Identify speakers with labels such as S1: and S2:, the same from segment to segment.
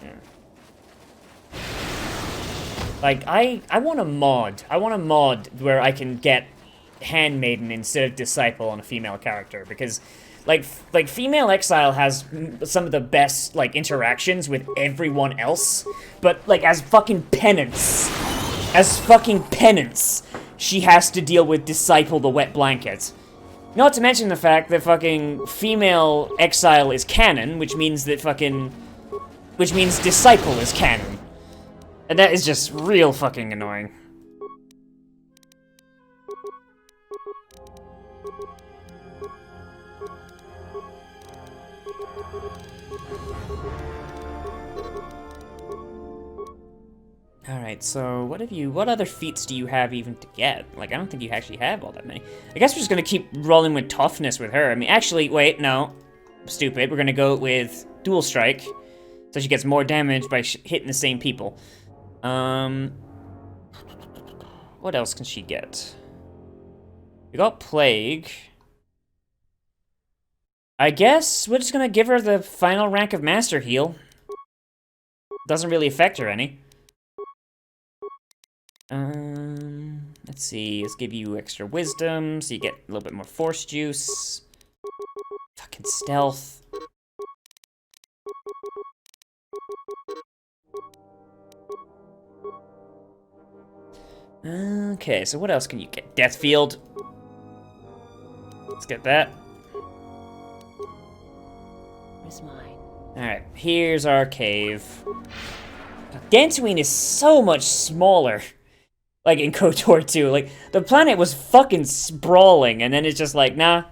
S1: Yeah. Like, I want a mod. I want a mod where I can get Handmaiden instead of Disciple on a female character, because, like female Exile has some of the best, like, interactions with everyone else, but, like, as fucking penance, she has to deal with Disciple the Wet Blanket. Not to mention the fact that fucking female Exile is canon, which means Disciple is canon. And that is just real fucking annoying. Alright, so what other feats do you have even to get? Like, I don't think you actually have all that many. I guess we're just gonna keep rolling with toughness with her. I mean, actually, wait, no. I'm stupid. We're gonna go with Dual Strike, so she gets more damage by hitting the same people. What else can she get? We got Plague. I guess we're just gonna give her the final rank of Master Heal. Doesn't really affect her any. Let's see, let's give you extra wisdom, so you get a little bit more force juice. Fucking stealth. Okay, so what else can you get? Death Field. Let's get that.
S2: Where's mine?
S1: Alright, here's our cave. Dantooine is so much smaller. Like in KOTOR 2. Like, the planet was fucking sprawling, and then it's just like, nah.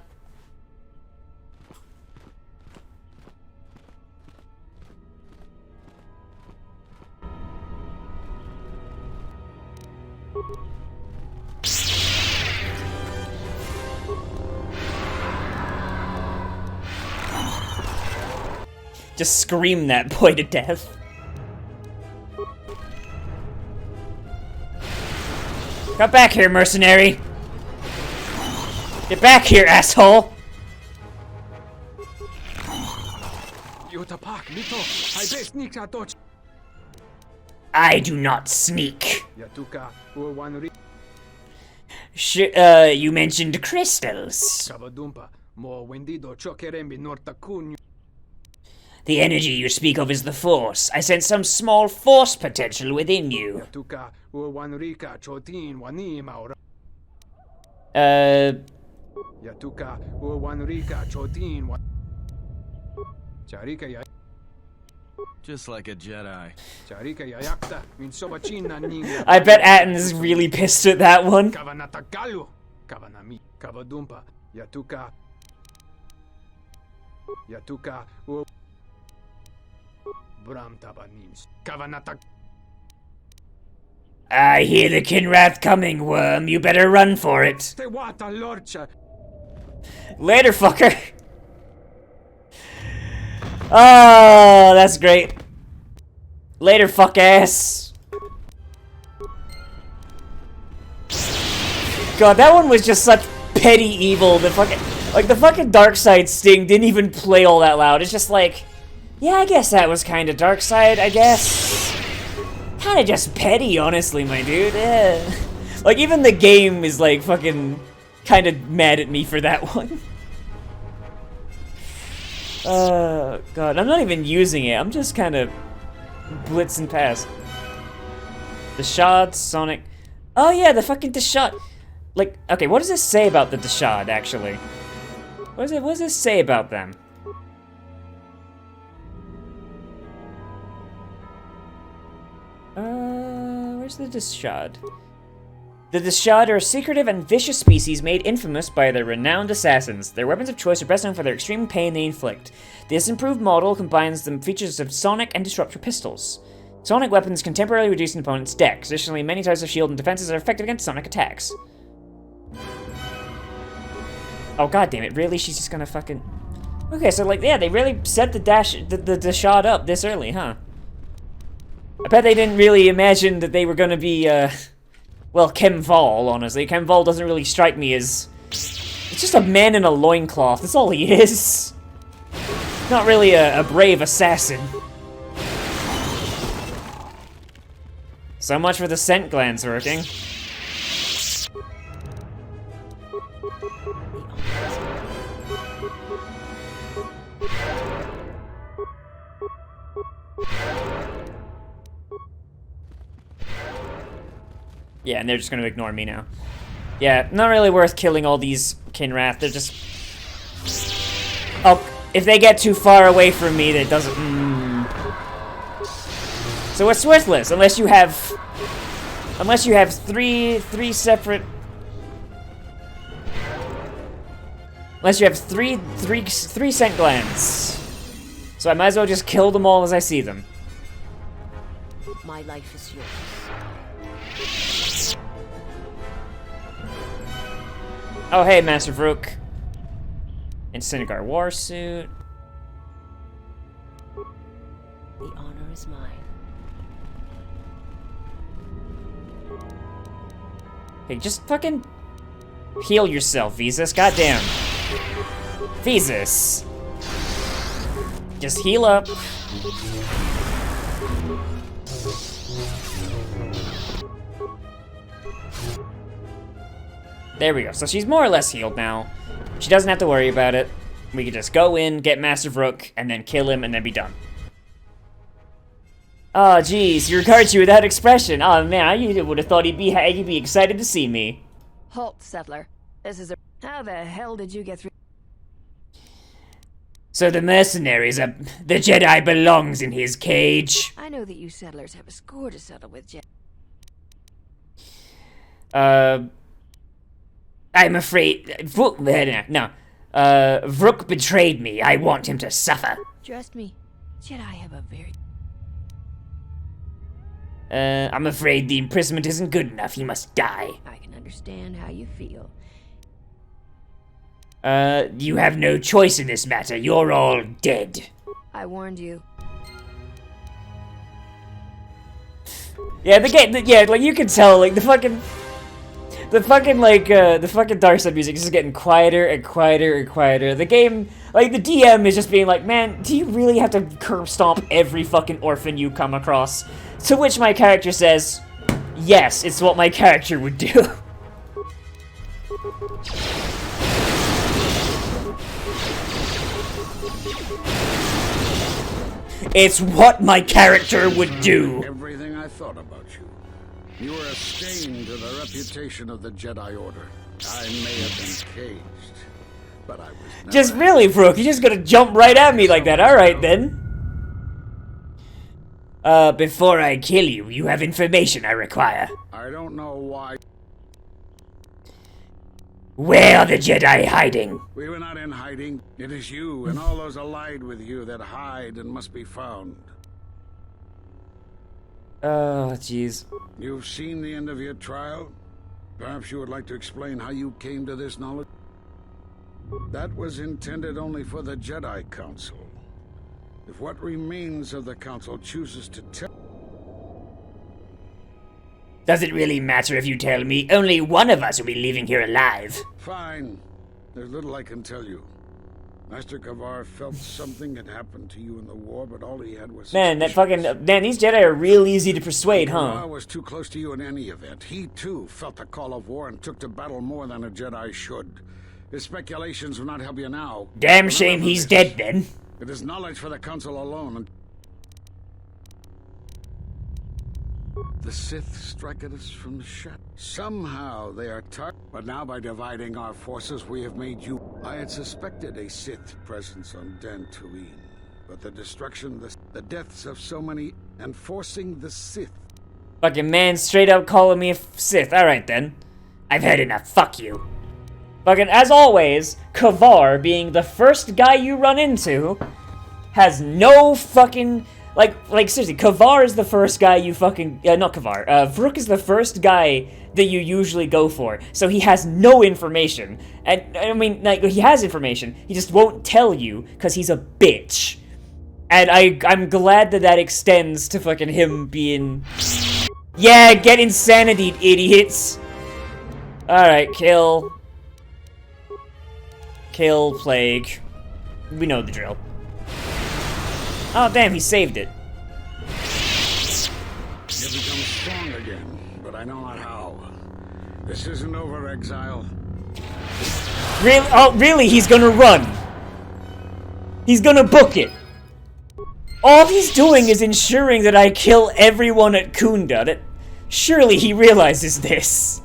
S1: Just scream that boy to death. Get back here, mercenary! Get back here, asshole! I do not sneak. You mentioned crystals. The energy you speak of is the Force. I sense some small Force potential within you.
S3: Just like a Jedi.
S1: I bet Atten's really pissed at that one. I hear the Kinrath coming, worm. You better run for it. Later, fucker. Oh, that's great. Later, fuck ass. God, that one was just such petty evil. The fucking dark side sting didn't even play all that loud. It's just like, yeah, I guess that was kind of dark side, I guess. Kind of just petty, honestly, my dude. Yeah. Like, even the game is like fucking kind of mad at me for that one. Oh, God, I'm not even using it. I'm just kind of blitzing past. The Deshad, Sonic. Oh, yeah, the fucking Deshad. Like, okay, what does this say about the Deshad, actually? What does this say about them? Where's the Deshad? The Deshad are a secretive and vicious species made infamous by their renowned assassins. Their weapons of choice are best known for their extreme pain they inflict. This improved model combines the features of Sonic and Disruptor pistols. Sonic weapons can temporarily reduce an opponent's dex. Additionally, many types of shield and defenses are effective against Sonic attacks. Oh, god damn it, really? She's just gonna fucking... Okay, so like, yeah, they really set the Deshad up this early, huh? I bet they didn't really imagine that they were gonna be, well, Kemval, honestly. Kemval doesn't really strike me as... It's just a man in a loincloth, that's all he is. Not really a brave assassin. So much for the scent glands working. Yeah, and they're just gonna ignore me now. Yeah, not really worth killing all these Kinrath. They're just... Oh, if they get too far away from me, that doesn't... So it's worthless, unless you have three separate... Unless you have three scent glands. So I might as well just kill them all as I see them.
S2: My life is yours.
S1: Oh, hey, Master Vrook. In Senegar war suit.
S2: The honor is mine.
S1: Hey, just fucking heal yourself, Visas. Goddamn. Visas. Just heal up. There we go. So she's more or less healed now. She doesn't have to worry about it. We can just go in, get Master Vrook, and then kill him, and then be done. Oh, jeez. He regards you with that expression. Oh, man, I would have thought he'd be excited to see me.
S2: Halt, settler. This is a... How the hell did you get through?
S1: So the mercenaries the Jedi belongs in his cage.
S2: I know that you settlers have a score to settle with, Jedi.
S1: I'm afraid... Vrook betrayed me. I want him to suffer.
S2: Trust me, Jedi have a very...
S1: I'm afraid the imprisonment isn't good enough. He must die.
S2: I can understand how you feel.
S1: You have no choice in this matter. You're all dead.
S2: I warned you.
S1: Yeah, the game, like, you can tell, like, the fucking dark side music is just getting quieter and quieter and quieter. The game, like, the DM is just being like, man, do you really have to curb stomp every fucking orphan you come across? To which my character says, yes, it's what my character would do. It's what my character would do.
S3: Everything I thought about you. You were a stain to the reputation of the Jedi Order. I may have been caged, but I was never...
S1: Just really, Vrook, you're just gonna jump right at me like that. Alright, then. Before I kill you, you have information I require.
S3: I don't know why...
S1: Where are the Jedi hiding?
S3: We were not in hiding. It is you and all those allied with you that hide and must be found.
S1: Oh, jeez.
S3: You've seen the end of your trial? Perhaps you would like to explain how you came to this knowledge? That was intended only for the Jedi Council. If what remains of the Council chooses to tell...
S1: Does it really matter if you tell me? Only one of us will be leaving here alive.
S3: Fine. There's little I can tell you. Master Kavar felt something had happened to you in the war, but all he had was...
S1: Man, these Jedi are real easy to persuade, huh?
S3: Kavar was too close to you in any event. He, too, felt the call of war and took to battle more than a Jedi should. His speculations will not help you now.
S1: Damn shame he's dead, then.
S3: It is knowledge for the Council alone. The Sith strike at us from the shadow. Somehow they are but now by dividing our forces we have made you... I had suspected a Sith presence on Dantooine, but the destruction, the deaths of so many, and forcing the Sith...
S1: Fucking man straight up calling me a Sith. Alright then. I've had enough. Fuck you. Fucking, as always, Kavar, being the first guy you run into, has no fucking... Like, seriously, Kavar is the first guy you fucking... not Kavar. Vrook is the first guy that you usually go for. So he has no information. And, I mean, like, he has information. He just won't tell you, because he's a bitch. And I'm glad that extends to fucking him being... Yeah, get insanity, idiots! Alright, kill. Kill, plague. We know the drill. Oh, damn, he saved it.
S3: You become strong again, but I know not how. This isn't over, Exile.
S1: Really? Oh, really? He's gonna run. He's gonna book it. All he's doing is ensuring that I kill everyone at Kunda. Surely he realizes this.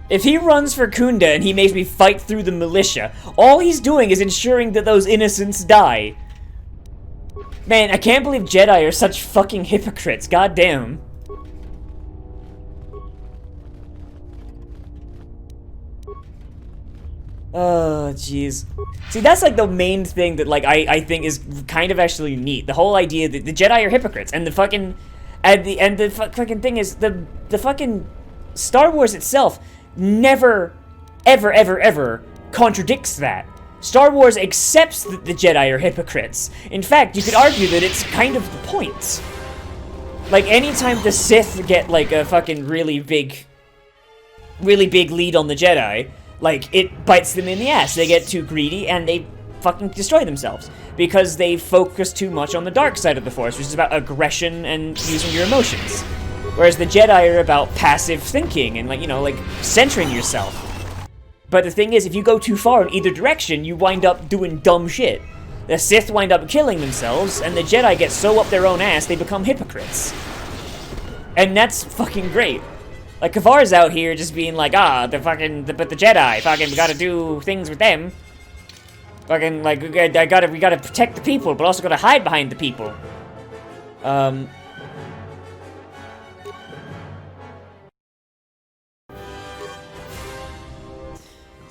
S1: If he runs for Kunda and he makes me fight through the militia, all he's doing is ensuring that those innocents die. Man, I can't believe Jedi are such fucking hypocrites, goddamn. Oh, jeez. See, that's like the main thing that like I think is kind of actually neat. The whole idea that the Jedi are hypocrites, and the fucking fucking thing is the fucking Star Wars itself never, ever contradicts that. Star Wars accepts that the Jedi are hypocrites. In fact, you could argue that it's kind of the point. Like, anytime the Sith get, like, a fucking really big lead on the Jedi, like, it bites them in the ass. They get too greedy, and they fucking destroy themselves. Because they focus too much on the dark side of the Force, which is about aggression and using your emotions. Whereas the Jedi are about passive thinking and, like, you know, like, centering yourself. But the thing is, if you go too far in either direction, you wind up doing dumb shit. The Sith wind up killing themselves, and the Jedi get so up their own ass, they become hypocrites. And that's fucking great. Like, Kavar's out here just being like, but the Jedi, fucking, we gotta do things with them. Fucking, like, we gotta protect the people, but also gotta hide behind the people.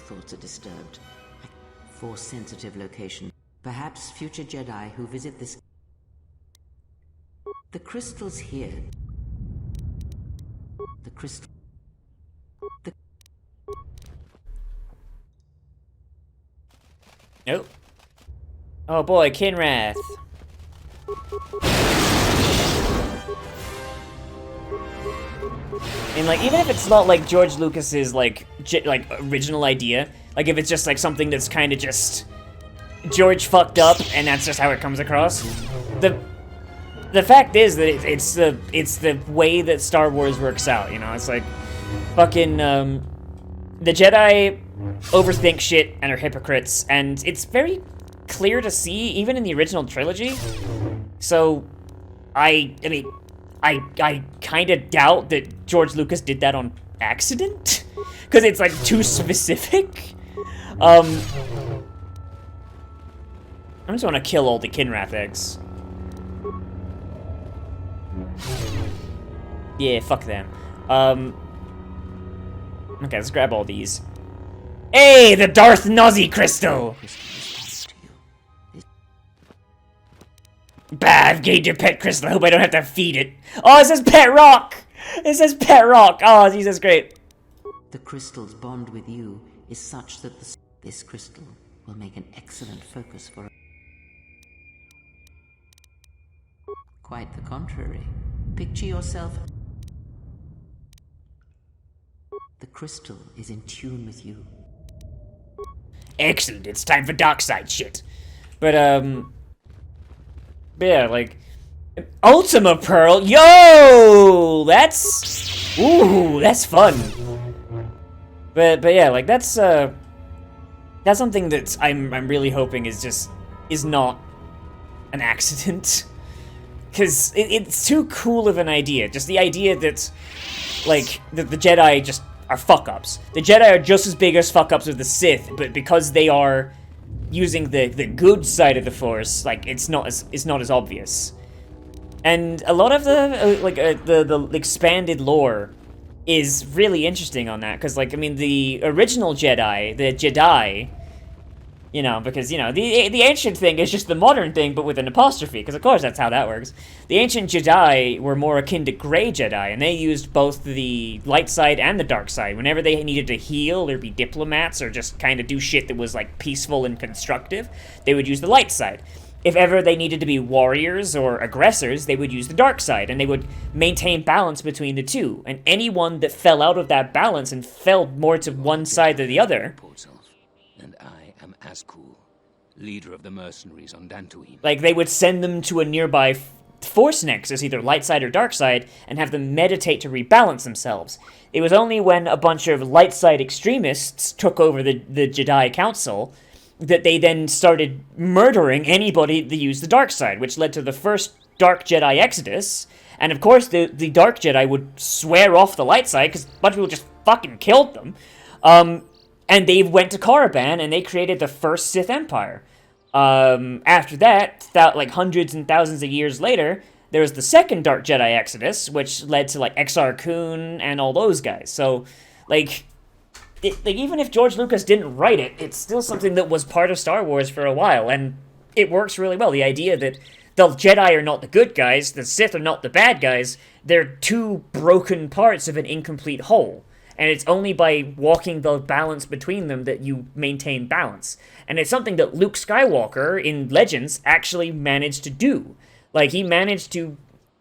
S4: Thoughts are disturbed. Force-sensitive location. Perhaps future Jedi who visit this... The crystal's here. The crystal...
S1: Nope. Oh boy, Kinrath. And like, even if it's not like George Lucas's like original idea, like if it's just like something that's kind of just George fucked up and that's just how it comes across. The fact is that it's the way that Star Wars works out. You know, it's like fucking the Jedi overthink shit and are hypocrites, and it's very clear to see even in the original trilogy. So I mean, I kind of doubt that George Lucas did that on accident, because it's like too specific. I just want to kill all the Kinrath eggs. Yeah, fuck them. Okay, let's grab all these. Hey, the Darth Nozzi crystal! Bah, I've gained your pet crystal. I hope I don't have to feed it. Oh, it says Pet Rock! It says Pet Rock! Oh, geez, that's great.
S4: The crystal's bond with you is such that this crystal will make an excellent focus for... Quite the contrary. Picture yourself... The crystal is in tune with you.
S1: Excellent, it's time for dark side shit. But yeah, like, Ultima Pearl, yo, that's fun. But yeah, like that's something that I'm really hoping is not an accident, because it's too cool of an idea. Just the idea that, like, the Jedi just are fuck-ups. The Jedi are just as big as fuck-ups with the Sith, but because they are using the good side of the Force, like, it's not as obvious. And a lot of the expanded lore is really interesting on that, because, like, I mean, the original Jedi, the Jedi, you know, because, you know, the ancient thing is just the modern thing, but with an apostrophe, because of course that's how that works. The ancient Jedi were more akin to Grey Jedi, and they used both the light side and the dark side. Whenever they needed to heal or be diplomats or just kind of do shit that was, like, peaceful and constructive, they would use the light side. if ever they needed to be warriors or aggressors, they would use the dark side, and they would maintain balance between the two. And anyone that fell out of that balance and fell more to one side or the other...
S5: And I am Azkul, leader of the mercenaries on Dantooine.
S1: Like, they would send them to a nearby force nexus, either light side or dark side, and have them meditate to rebalance themselves. It was only when a bunch of light side extremists took over the Jedi Council that they then started murdering anybody that used the dark side, which led to the first Dark Jedi Exodus. And of course, the Dark Jedi would swear off the light side because a bunch of people just fucking killed them. And they went to Korriban and they created the first Sith Empire. After that, like hundreds and thousands of years later, there was the second Dark Jedi Exodus, which led to like Exar Kun and all those guys. So, like, even if George Lucas didn't write it, it's still something that was part of Star Wars for a while, and it works really well. The idea that the Jedi are not the good guys, the Sith are not the bad guys, they're two broken parts of an incomplete whole. And it's only by walking the balance between them that you maintain balance. And it's something that Luke Skywalker in Legends actually managed to do. Like, he managed to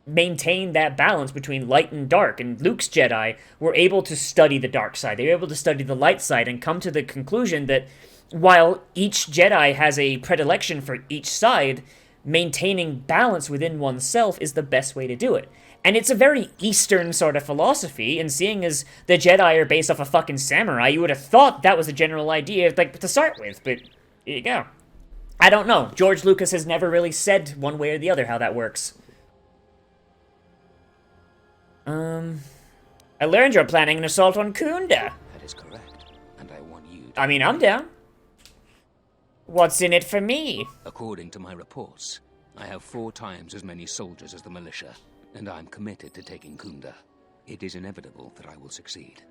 S1: maintain that balance between light and dark, and Luke's Jedi were able to study the dark side. They were able to study the light side and come to the conclusion that while each Jedi has a predilection for each side, maintaining balance within oneself is the best way to do it. And it's a very Eastern sort of philosophy, and seeing as the Jedi are based off a fucking samurai, you would have thought that was a general idea, like, to start with, but here you go. I don't know. George Lucas has never really said one way or the other how that works. I learned you're planning an assault on Kunda.
S5: That is correct, and I want you
S1: I mean, I'm down. What's in it for me?
S5: According to my reports, I have 4 times as many soldiers as the militia, and I'm committed to taking Kunda. It is inevitable that I will succeed.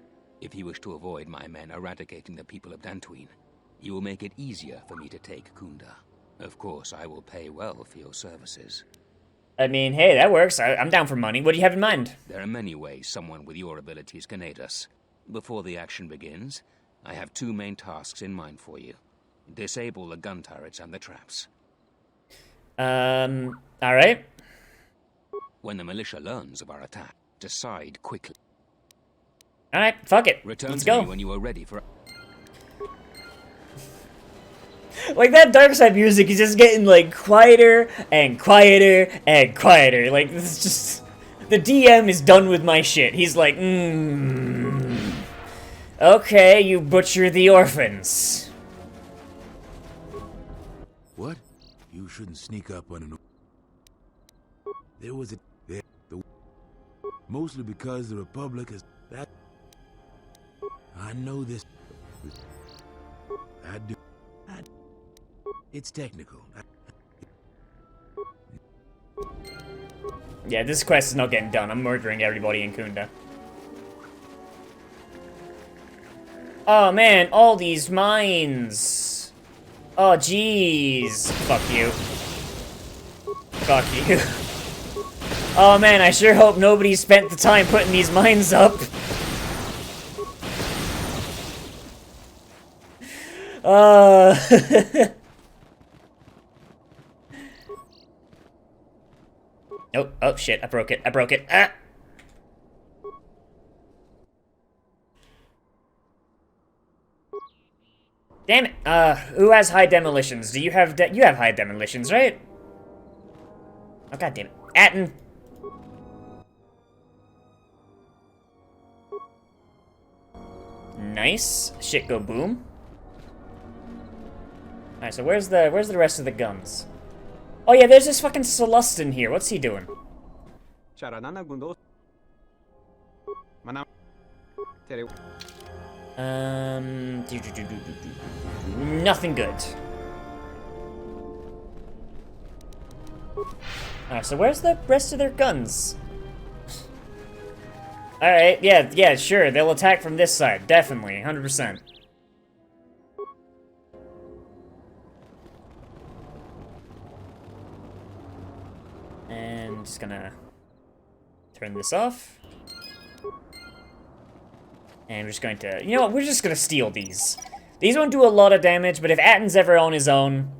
S5: If you wish to avoid my men eradicating the people of Dantooine, you will make it easier for me to take Kunda. Of course, I will pay well for your services.
S1: I mean, hey, that works. I'm down for money. What do you have in mind?
S5: There are many ways someone with your abilities can aid us. Before the action begins, I have 2 main tasks in mind for you. Disable the gun turrets and the traps.
S1: Alright.
S5: When the militia learns of our attack, decide quickly.
S1: Alright, fuck it.
S5: Return
S1: Let's
S5: to
S1: go.
S5: me when you are ready for...
S1: Like, that dark side music is just getting, like, quieter and quieter and quieter. Like, this is just... The DM is done with my shit. He's like, okay, you butcher the orphans.
S6: What? You shouldn't sneak up on an... There was a... Mostly because the Republic is... That... I know this... I do... It's technical.
S1: Yeah, this quest is not getting done. I'm murdering everybody in Kunda. Oh man, all these mines. Oh jeez. Fuck you. Fuck you. Oh man, I sure hope nobody spent the time putting these mines up. Oh, oh shit, I broke it, ah! Damn it, who has high demolitions? Do you have you have high demolitions, right? Oh god damn it. Atten! Nice. Shit go boom. Alright, so where's the rest of the guns? Oh yeah, there's this fucking Celestin here. What's he doing? Nothing good. Alright, so where's the rest of their guns? Alright, yeah, sure. They'll attack from this side. Definitely, 100%. And just gonna turn this off. And we're just going to... You know what? We're just gonna steal these. These won't do a lot of damage, but if Atten's ever on his own...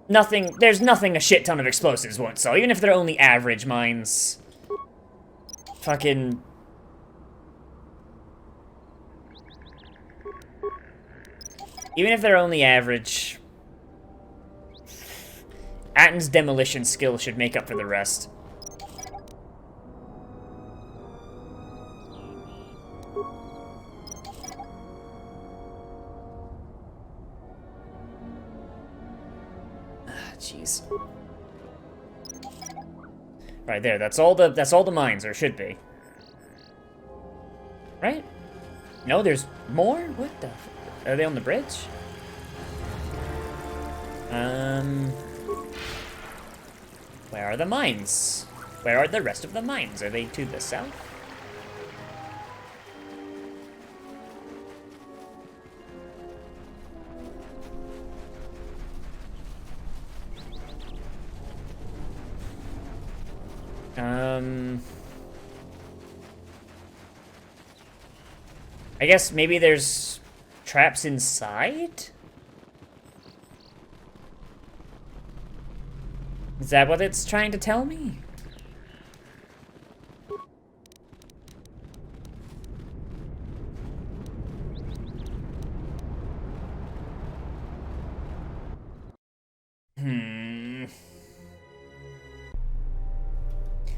S1: there's nothing a shit ton of explosives won't solve, even if they're only average mines. Fucking... Even if they're only average... Atton's demolition skill should make up for the rest. Jeez. Right there, that's all the mines, or should be. Right? No, there's more? What the... Are they on the bridge? Where are the mines? Where are the rest of the mines? Are they to the south? I guess maybe there's traps inside? Is that what it's trying to tell me?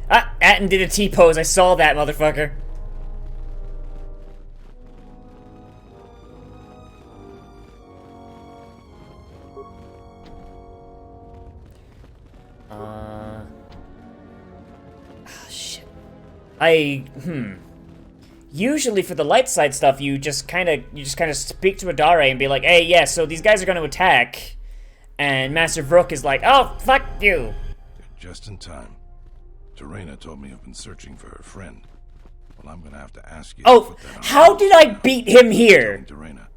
S1: Ah, Atton did a T-pose. I saw that, motherfucker. Shit. Usually for the light side stuff, you just kind of speak to Adare and be like, "Hey, yeah, so these guys are going to attack," and Master Vrook is like, "Oh, fuck you."
S7: Just in time. Terena told me you've been searching for her friend. Well, I'm gonna have to ask you to put that on.
S1: How did I beat him here?
S7: Terena,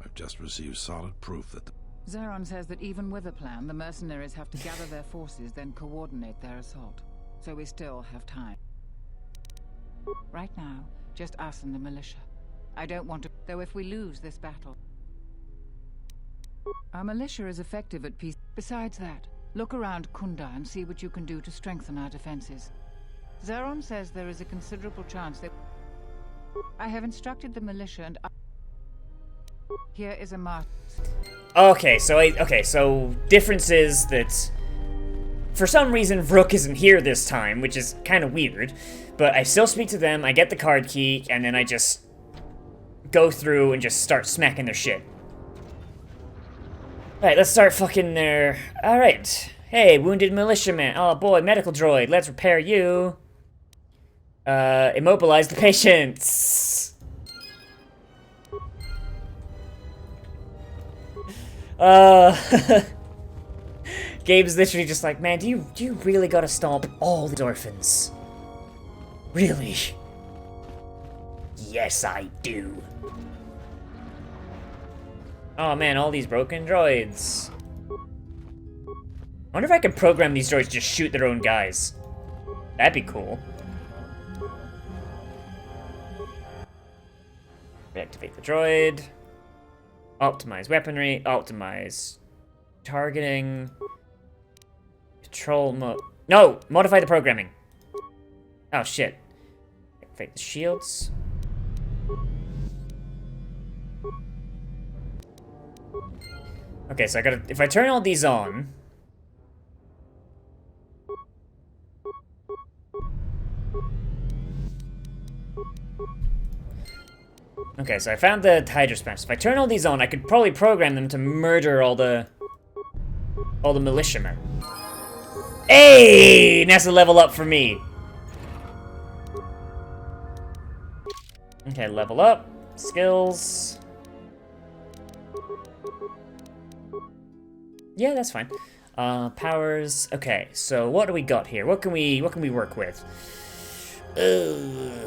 S7: I've just received solid proof that the...
S8: Zeron says that even with a plan, the mercenaries have to gather their forces, then coordinate their assault. So we still have time. Right now, just us and the militia. I don't want to... Though if we lose this battle... Our militia is effective at peace. Besides that, look around Kunda and see what you can do to strengthen our defenses. Zeron says there is a considerable chance that... I have instructed the militia and... Here is a mark.
S1: Okay, so difference is that for some reason Vrook isn't here this time, which is kind of weird, but I still speak to them, I get the card key, and then I just go through and just start smacking their shit. Alright, let's start fucking their... Alright. Hey, wounded militiaman. Oh boy, medical droid, let's repair you. Immobilize the patients. Gabe's literally just like, man, do you really gotta stomp all the orphans? Really? Yes, I do. Oh man, all these broken droids. I wonder if I could program these droids to just shoot their own guys. That'd be cool. Reactivate the droid. Optimize weaponry. Optimize targeting. Control mode. No! Modify the programming. Oh shit. Activate the shields. Okay, so I gotta... If I turn all these on... Okay, so I found the Hydra Smash. If I turn all these on, I could probably program them to murder all the militiamen. Hey! And that's a level up for me. Okay, level up. Skills. Yeah, that's fine. Powers. Okay, so what do we got here? What can we work with?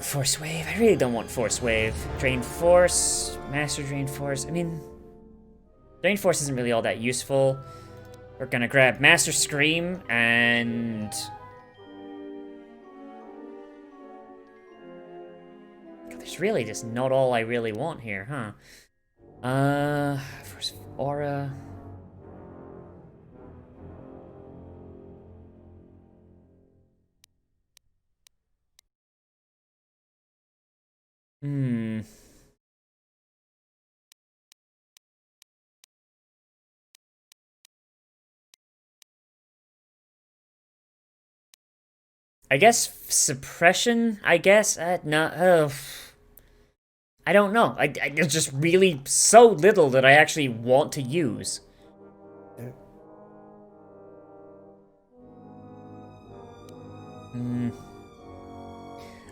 S1: Force Wave. I really don't want Force Wave. Drain Force. Master Drain Force. I mean, Drain Force isn't really all that useful. We're gonna grab Master Scream and... God, there's really just not all I really want here, huh? First Aura. I guess suppression, I guess? No, I don't know. There's just really so little that I actually want to use.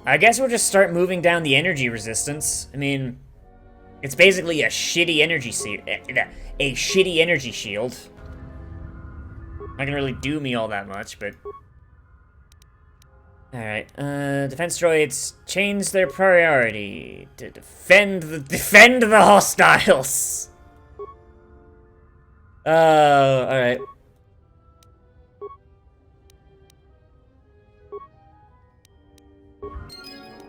S1: I guess we'll just start moving down the energy resistance. I mean, it's basically a shitty energy shield. Not gonna really do me all that much, but... Alright, defense droids change their priority to defend the hostiles! Alright.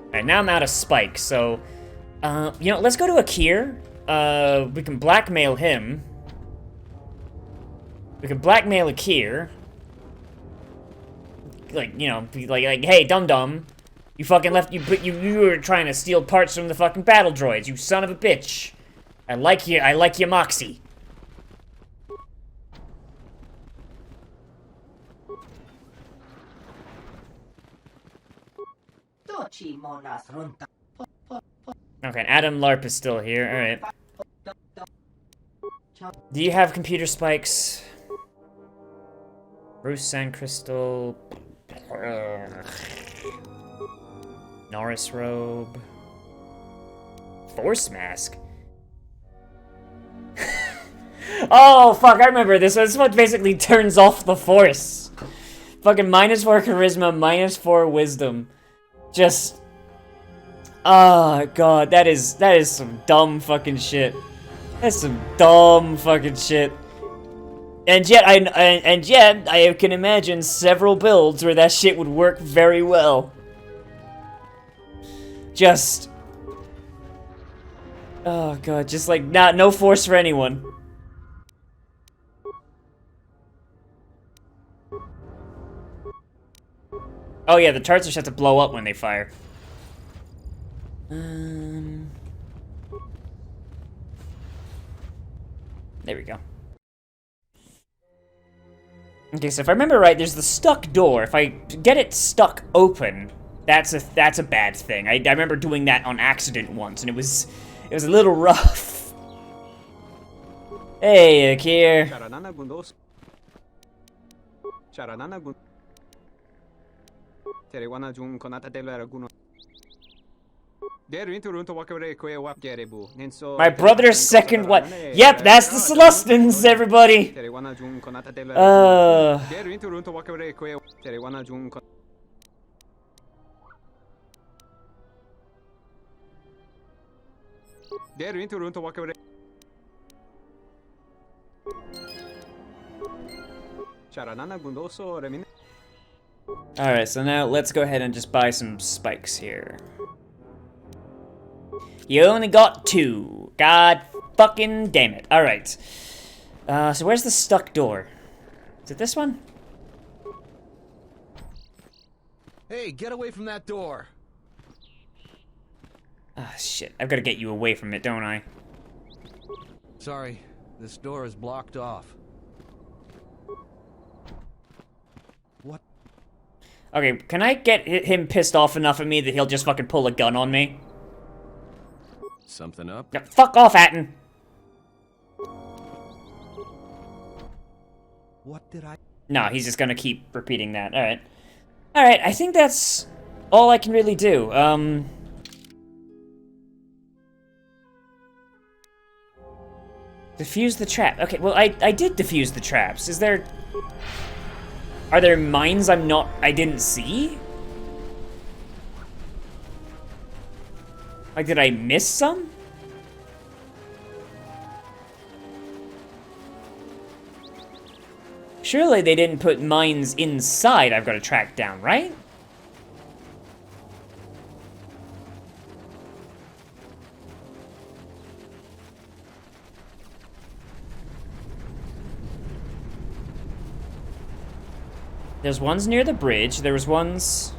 S1: Alright, now I'm out of spikes, so... you know, let's go to Akir. We can blackmail him. We can blackmail Akir. Like, you know, like, hey, dum-dum. You fucking left, you were trying to steal parts from the fucking battle droids, you son of a bitch. I like your moxie. Okay, Adam LARP is still here, alright. Do you have computer spikes? Bruce Sand Crystal. Norris Robe. Force Mask? Oh, fuck, I remember this. This one basically turns off the Force. Fucking -4 Charisma, -4 Wisdom. Just... Oh, God, that is some dumb fucking shit. That's some dumb fucking shit. And yet I can imagine several builds where that shit would work very well. Just... Oh, God, just like, no force for anyone. Oh yeah, the turrets just have to blow up when they fire. There we go. Okay, so if I remember right, there's the stuck door. If I get it stuck open, that's a bad thing. I remember doing that on accident once, and it was a little rough. Hey, Akir. My brother's second wife. Yep, that's the Celestins, everybody. Alright, so now let's go ahead and just buy some spikes here. You only got 2. God fucking damn it. Alright. So where's the stuck door? Is it this one?
S9: Hey, get away from that door.
S1: Ah, shit. I've got to get you away from it, don't I?
S9: Sorry, this door is blocked off. What?
S1: Okay, can I get him pissed off enough at me that he'll just fucking pull a gun on me?
S9: Something up?
S1: No, fuck off, Hatton!
S9: What did I...
S1: No, he's just gonna keep repeating that. Alright. Alright, I think that's all I can really do. Defuse the trap. Okay, well, I did defuse the traps. Is there... Are there mines I didn't see? Like, did I miss some? Surely they didn't put mines inside I've got to track down, right? There's ones near the bridge, there was ones...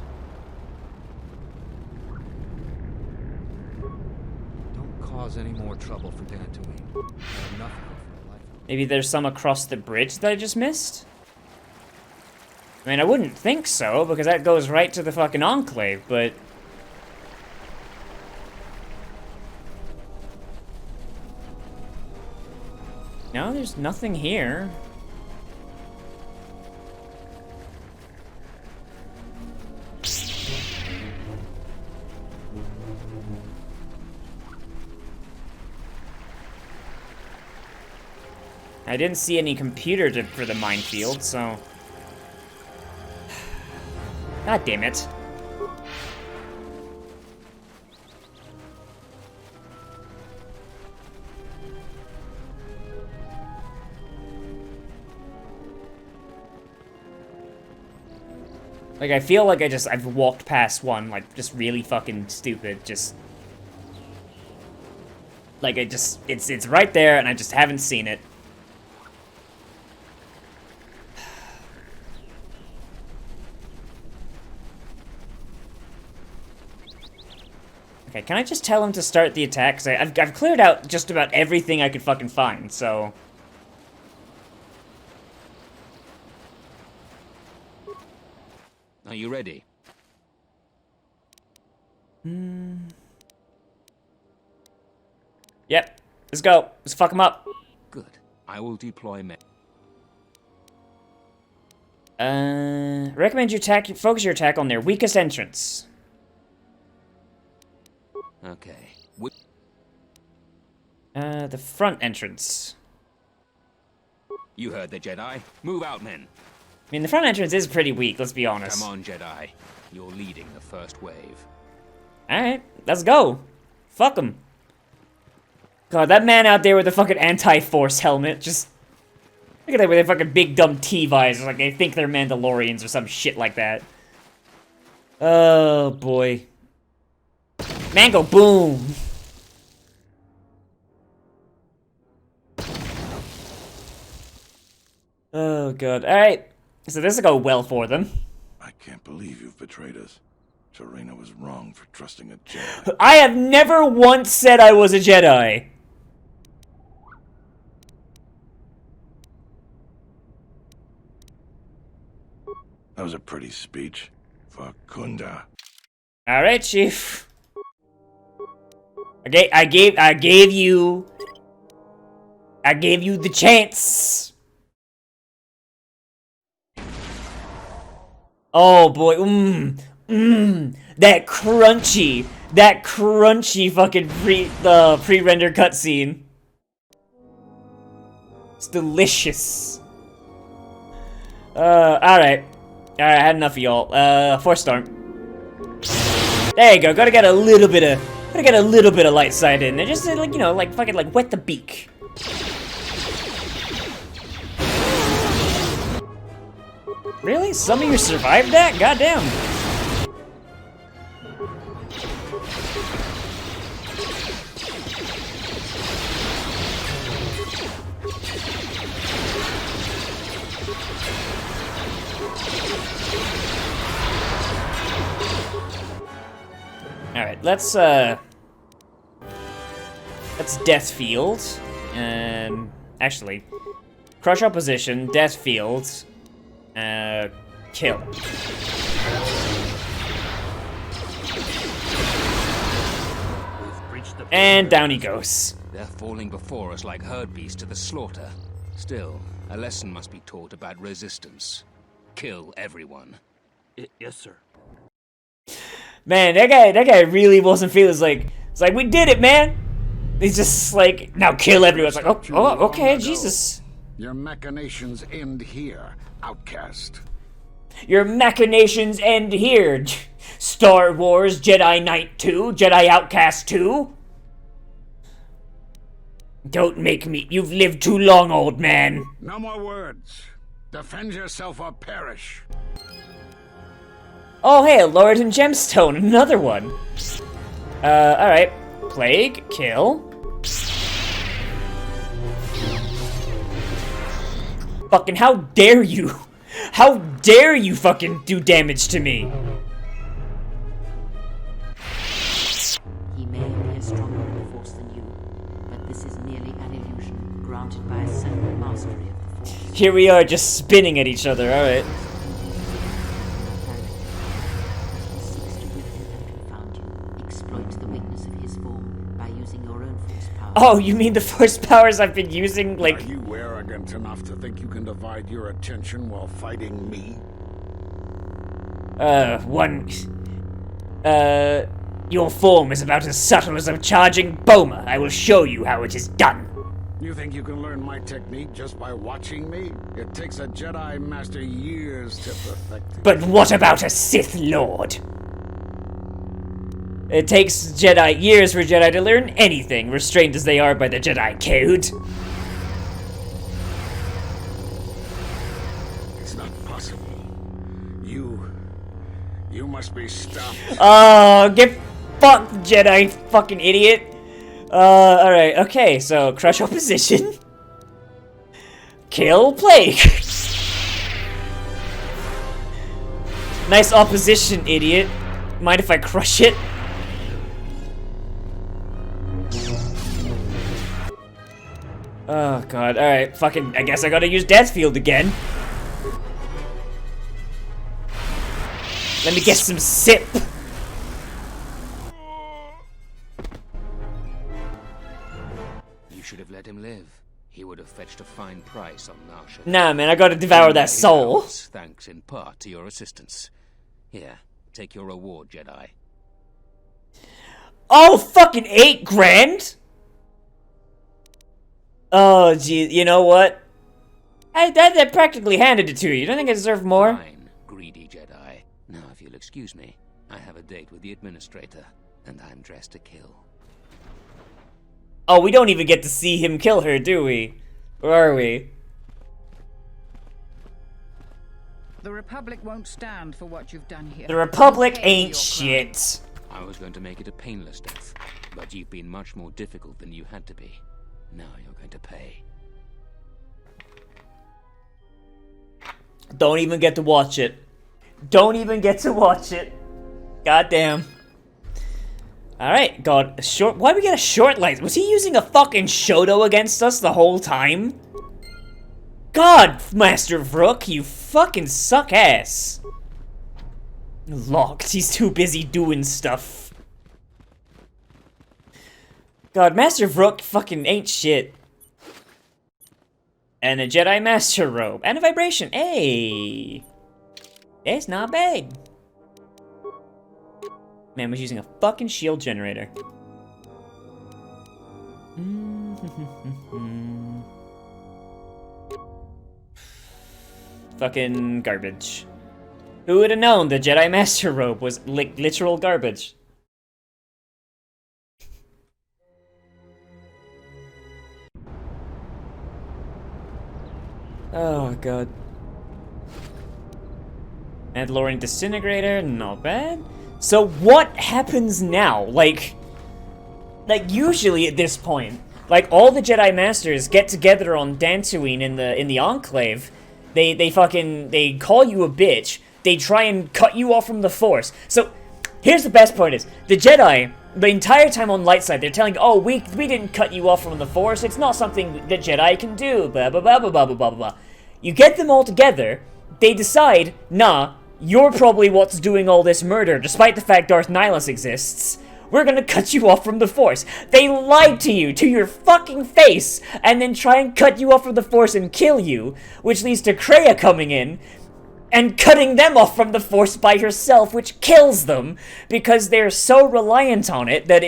S9: Don't cause any more trouble for Dantooine. I have enough of it for a life.
S1: Maybe there's some across the bridge that I just missed? I mean, I wouldn't think so, because that goes right to the fucking Enclave, but... No, there's nothing here. I didn't see any computer for the minefield, so... God damn it. Like, I feel like I've walked past one, like, just really fucking stupid, just... Like, it's right there, and I just haven't seen it. Okay, can I just tell him to start the attack? Because I've cleared out just about everything I could fucking find, so...
S5: Are you ready?
S1: Yep, let's go. Let's fuck him up.
S5: Good. I will deploy men.
S1: Recommend you focus your attack on their weakest entrance.
S5: Okay.
S1: The front entrance.
S5: You heard the Jedi. Move out, men.
S1: I mean, the front entrance is pretty weak, let's be honest.
S5: Come on, Jedi. You're leading the first wave.
S1: Alright, let's go. Fuck him. God, that man out there with the fucking anti-force helmet, just... Look at that with their fucking big dumb T-visors, like they think they're Mandalorians or some shit like that. Oh, boy. Man, go boom! Oh, God. Alright. So this will go well for them.
S7: I can't believe you've betrayed us. Terena was wrong for trusting a Jedi.
S1: I have never once said I was a Jedi.
S7: That was a pretty speech. For Kunda.
S1: Alright, Chief. Okay, I gave you the chance. Oh boy, that crunchy fucking pre-rendered cutscene. It's delicious. Alright, I had enough of y'all. Force Storm. There you go. Gotta get a little bit of light side in there, just like, you know, like fucking like wet the beak. Really? Some of you survived that? Goddamn. Alright, let's Death Field. Actually, crush opposition, Death Field, kill. And down he goes.
S5: They're falling before us like herd beasts to the slaughter. Still, a lesson must be taught about resistance. Kill everyone.
S9: Yes, sir.
S1: Man, that guy really wasn't feeling it's like we did it, man. He's just like, now kill everyone. It's like, oh, okay, Jesus.
S3: Your machinations end here, outcast.
S1: Your machinations end here. Star Wars, Jedi Knight 2, Jedi Outcast 2. Don't make me. You've lived too long, old man.
S3: No more words. Defend yourself or perish.
S1: Oh, hey, a Lord and Gemstone, another one. Alright. Plague, kill. Fucking how dare you? How dare you fucking do damage to me?
S4: He may appear stronger in the Force than you, but this is merely an illusion granted by a certain mastery of the Force.
S1: Here we are just spinning at each other, alright. Oh, you mean the force powers I've been using, like...
S3: Are you arrogant enough to think you can divide your attention while fighting me?
S1: Your form is about as subtle as a charging boma. I will show you how it is done.
S3: You think you can learn my technique just by watching me? It takes a Jedi Master years to perfect it.
S1: But what about a Sith Lord? It takes Jedi years for Jedi to learn anything, restrained as they are by the Jedi Code.
S3: It's not possible. You must be stopped.
S1: Oh, get fucked, Jedi fucking idiot. Alright, okay, so crush opposition. Kill plague. Nice opposition, idiot. Mind if I crush it? Oh god, alright, fucking, I guess I gotta use Death Field again. Let me get some sip.
S5: You should have let him live. He would have fetched a fine price on Narsha.
S1: Nah, man, I gotta devour that soul.
S5: Thanks in part to your assistance. Here, take your reward, Jedi.
S1: Oh, fucking 8 grand? Oh, gee, you know what? That practically handed it to you. You don't think I deserve more?
S5: Fine, greedy Jedi. Now, if you'll excuse me, I have a date with the administrator, and I'm dressed to kill.
S1: Oh, we don't even get to see him kill her, do we? Or are we?
S8: The Republic won't stand for what you've done here.
S1: The Republic
S8: Pay
S1: ain't
S8: your
S1: shit.
S5: I was going to make it a painless death, but you've been much more difficult than you had to be. Now you're going to pay.
S1: Don't even get to watch it. Don't even get to watch it. Goddamn. Alright, God, a short. Why'd we get a short light? Was he using a fucking Shoto against us the whole time? God, Master Vrook, you fucking suck ass. Locked, he's too busy doing stuff. God, Master Vrook fucking ain't shit. And a Jedi Master Robe. And a Vibration. Hey! It's not bad. Man was using a fucking shield generator. Fucking garbage. Who would have known the Jedi Master Robe was literal garbage? Oh god. Mandalorian Disintegrator, not bad. So what happens now? Like usually at this point, like all the Jedi Masters get together on Dantooine in the Enclave. They call you a bitch. They try and cut you off from the Force. So here's the best part is the Jedi. The entire time on light side, they're telling you, oh, we didn't cut you off from the Force. It's not something that Jedi can do. Blah blah blah blah blah blah blah blah. You get them all together. They decide, nah, you're probably what's doing all this murder, despite the fact Darth Nihilus exists. We're gonna cut you off from the Force. They lied to you, to your fucking face, and then try and cut you off from the Force and kill you, which leads to Kreia coming in and cutting them off from the Force by herself, which kills them, because they're so reliant on it that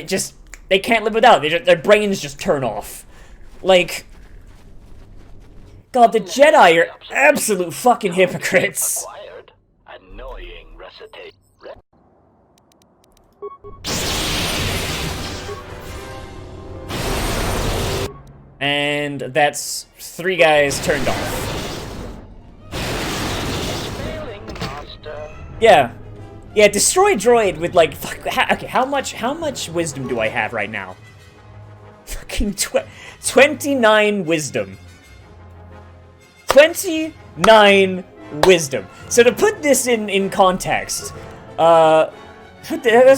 S1: they can't live without it. Their brains just turn off. Like, God, the Jedi are absolute fucking hypocrites.
S10: Annoying recitation.
S1: And that's 3 guys turned off. Yeah. Yeah, destroy droid with like okay, how much wisdom do I have right now? Fucking 29 wisdom. 29 wisdom. So to put this in context, let's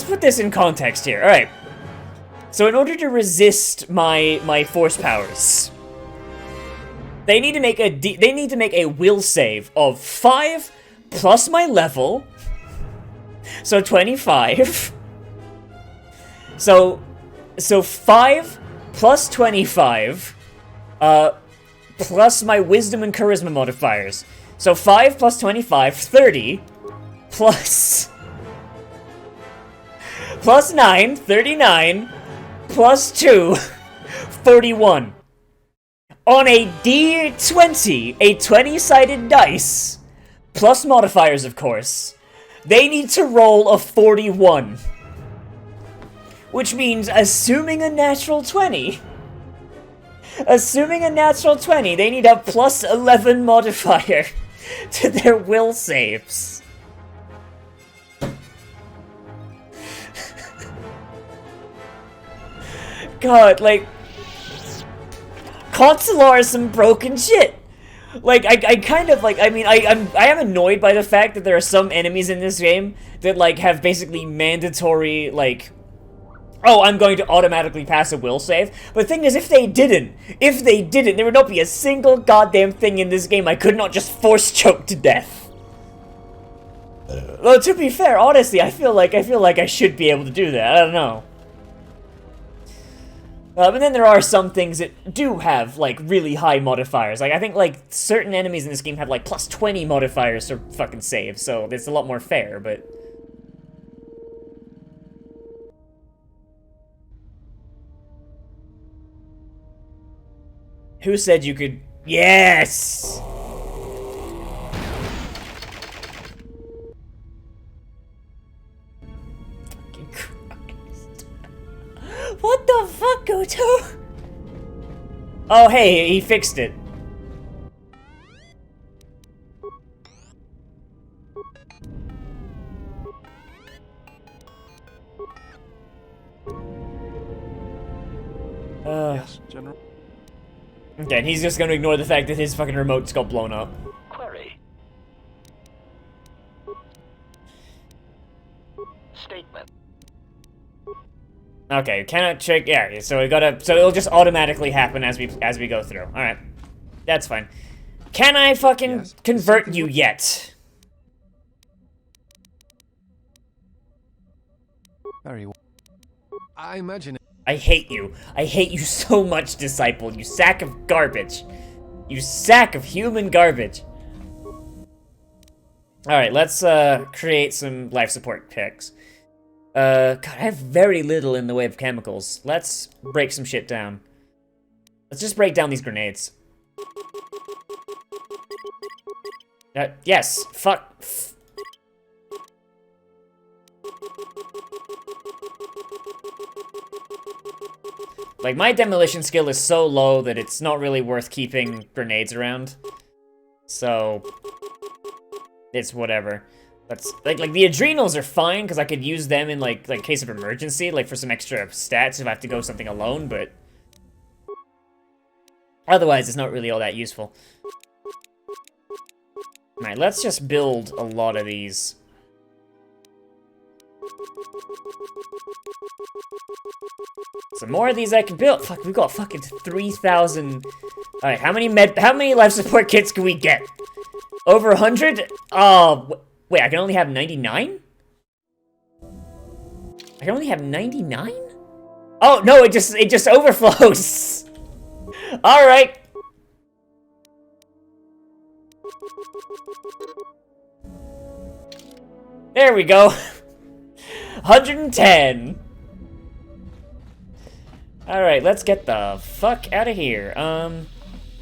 S1: put this in context here. All right. So in order to resist my force powers, they need to make a will save of 5 plus my level, so 25. So 5 plus 25, plus my wisdom and charisma modifiers. So 5 plus 25, 30, plus 9, 39, plus 2, 41. On a D20, a 20-sided dice, plus modifiers, of course, they need to roll a 41. Which means, assuming a natural 20, they need a plus 11 modifier to their will saves. God, like, Consular is some broken shit. Like, I kind of, like, I mean, I am annoyed by the fact that there are some enemies in this game that, like, have basically mandatory, like, oh, I'm going to automatically pass a will save. But the thing is, if they didn't, there would not be a single goddamn thing in this game I could not just force choke to death. Well, to be fair, honestly, I feel like I should be able to do that. I don't know. But then there are some things that do have, like, really high modifiers. Like, I think, like, certain enemies in this game have, like, plus 20 modifiers to fucking save, so it's a lot more fair, but... Who said you could... Yes! What the fuck, KOTOR? Oh, hey, he fixed it.
S11: Yes, General.
S1: Okay, and he's just gonna ignore the fact that his fucking remote's got blown up.
S10: Query. Statement.
S1: Okay, cannot check. Yeah, so we gotta. So it'll just automatically happen as we go through. All right, that's fine. Can I fucking convert you yet?
S9: Very well. I imagine.
S1: I hate you. I hate you so much, Disciple. You sack of garbage. You sack of human garbage. All right, let's create some life support picks. God, I have very little in the way of chemicals. Let's break some shit down. Let's just break down these grenades. Yes, fuck. Like, my demolition skill is so low that it's not really worth keeping grenades around. So, it's whatever. That's like the adrenals are fine because I could use them in like case of emergency, like for some extra stats if I have to go something alone, but otherwise it's not really all that useful. Alright, let's just build a lot of these. Some more of these I can build. Fuck, we've got fucking 3,000. Alright, how many life support kits can we get? Over 100? Oh, wait, I can only have 99? I can only have 99? Oh, no, it just overflows. Alright. There we go. 110. Alright, let's get the fuck out of here.